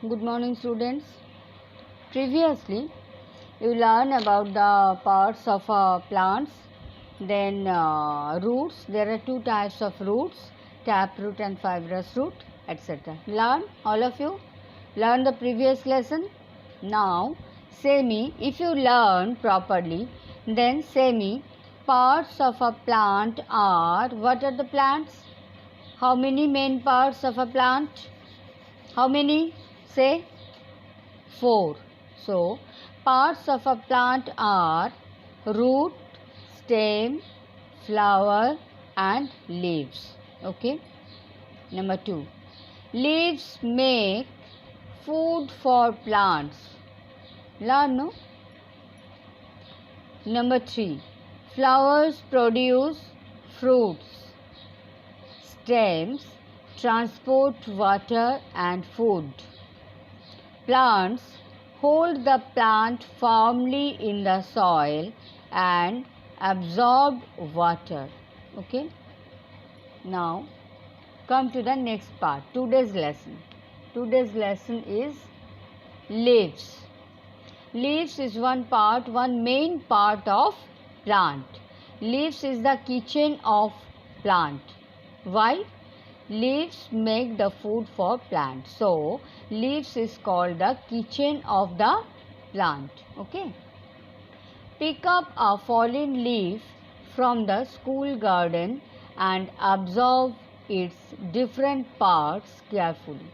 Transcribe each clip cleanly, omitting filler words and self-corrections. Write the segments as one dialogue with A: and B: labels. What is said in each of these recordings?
A: Good morning, students. Previously, you learned about the parts of plants, then roots. There are two types of roots, taproot and fibrous root, etc. Learn, all of you? Learn the previous lesson? Now, say me, if you learn properly, then say me, parts of a plant are, what are the plants? How many main parts of a plant? How many? Say 4. So, parts of a plant are root, stem, flower and leaves. Okay. Number 2. Leaves make food for plants. Learn, no? Number 3. Flowers produce fruits. Stems transport water and food. Plants hold the plant firmly in the soil and absorb water. Okay. Now come to the next part. Today's lesson. Today's lesson is leaves. Leaves is one main part of plant. Leaves is the kitchen of plant. Why? Leaves make the food for plant. So, leaves is called the kitchen of the plant. Okay. Pick up a fallen leaf from the school garden and observe its different parts carefully.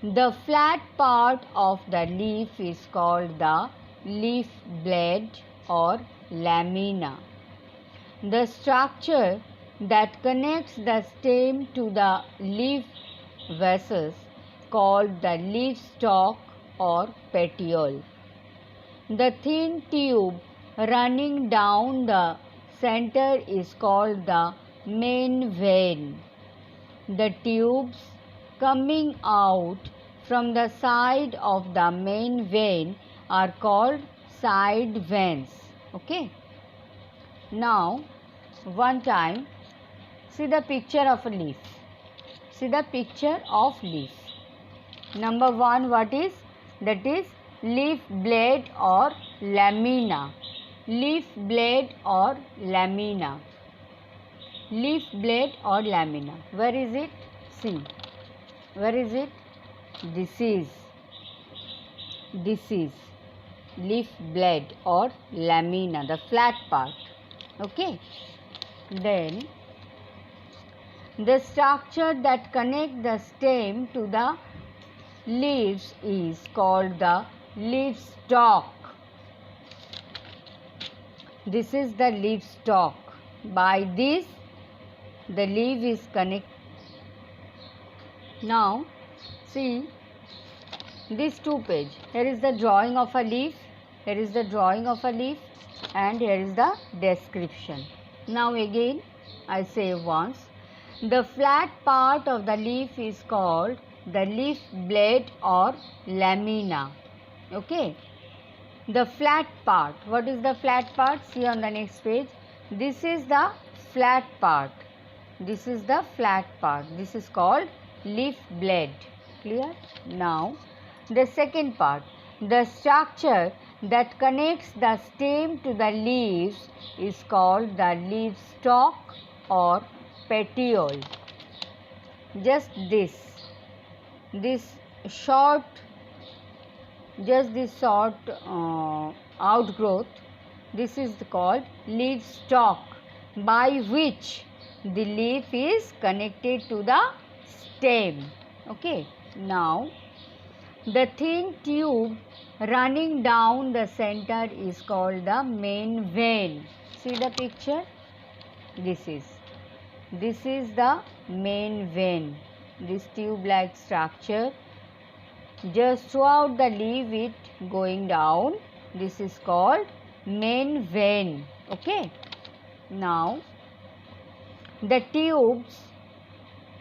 A: The flat part of the leaf is called the leaf blade or lamina. The structure that connects the stem to the leaf vessels called the leaf stalk or petiole. The thin tube running down the center is called the main vein. The tubes coming out from the side of the main vein are called side veins. Okay. Now, one time, see the picture of a leaf. See the picture of leaf. Number 1, what is? That is leaf blade or lamina. Leaf blade or lamina. Leaf blade or lamina. Where is it? See. Where is it? This is leaf blade or lamina, the flat part. Okay. Then the structure that connects the stem to the leaves is called the leaf stalk. This is the leaf stalk. By this, the leaf is connected. Now, see these 2 pages. Here is the drawing of a leaf. Here is the drawing of a leaf. And here is the description. Now again, I say once. The flat part of the leaf is called the leaf blade or lamina. Okay. The flat part. What is the flat part? See on the next page. This is the flat part. This is the flat part. This is called leaf blade. Clear? Now, the second part. The structure that connects the stem to the leaves is called the leaf stalk or petiole. Just this short outgrowth, this is called leaf stalk, by which the leaf is connected to the stem. Okay. Now, the thin tube running down the center is called the main vein. See the picture? This is the main vein. This tube-like structure. Just throughout the leaf it going down. This is called main vein. Okay. Now, the tubes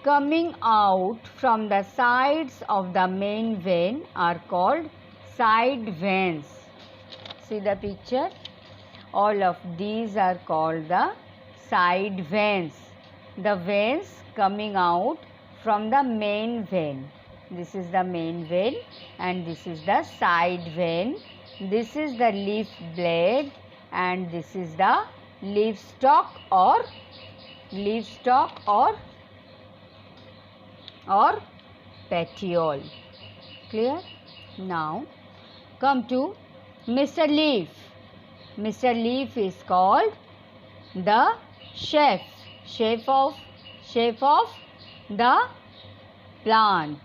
A: coming out from the sides of the main vein are called side veins. See the picture? All of these are called the side veins. The veins coming out from the main vein. This is the main vein and this is the side vein. This is the leaf blade and this is the leaf stalk or petiole. Clear? Now come to Mr. Leaf. Mr. Leaf is called the chef of the plant.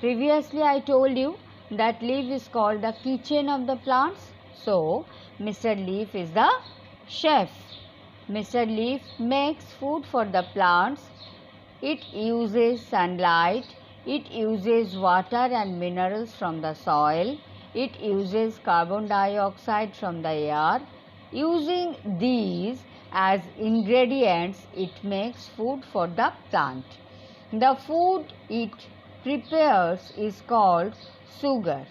A: Previously I told you that leaf is called the kitchen of the plants. So Mr. Leaf is the chef. Mr. Leaf makes food for the plants. It uses sunlight. It uses water and minerals from the soil. It uses carbon dioxide from the air. Using these as ingredients, it makes food for the plant. The food it prepares is called sugar.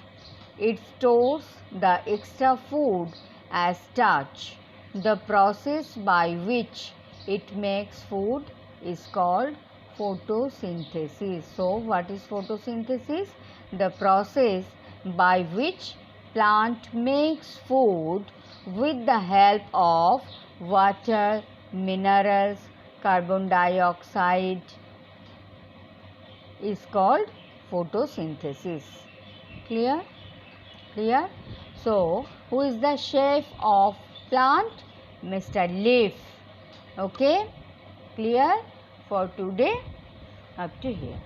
A: It stores the extra food as starch. The process by which it makes food is called photosynthesis. So, what is photosynthesis? The process by which plant makes food with the help of water, minerals, carbon dioxide is called photosynthesis. Clear? Clear? So, who is the chef of plant? Mr. Leaf. Okay? Clear? For today, up to here.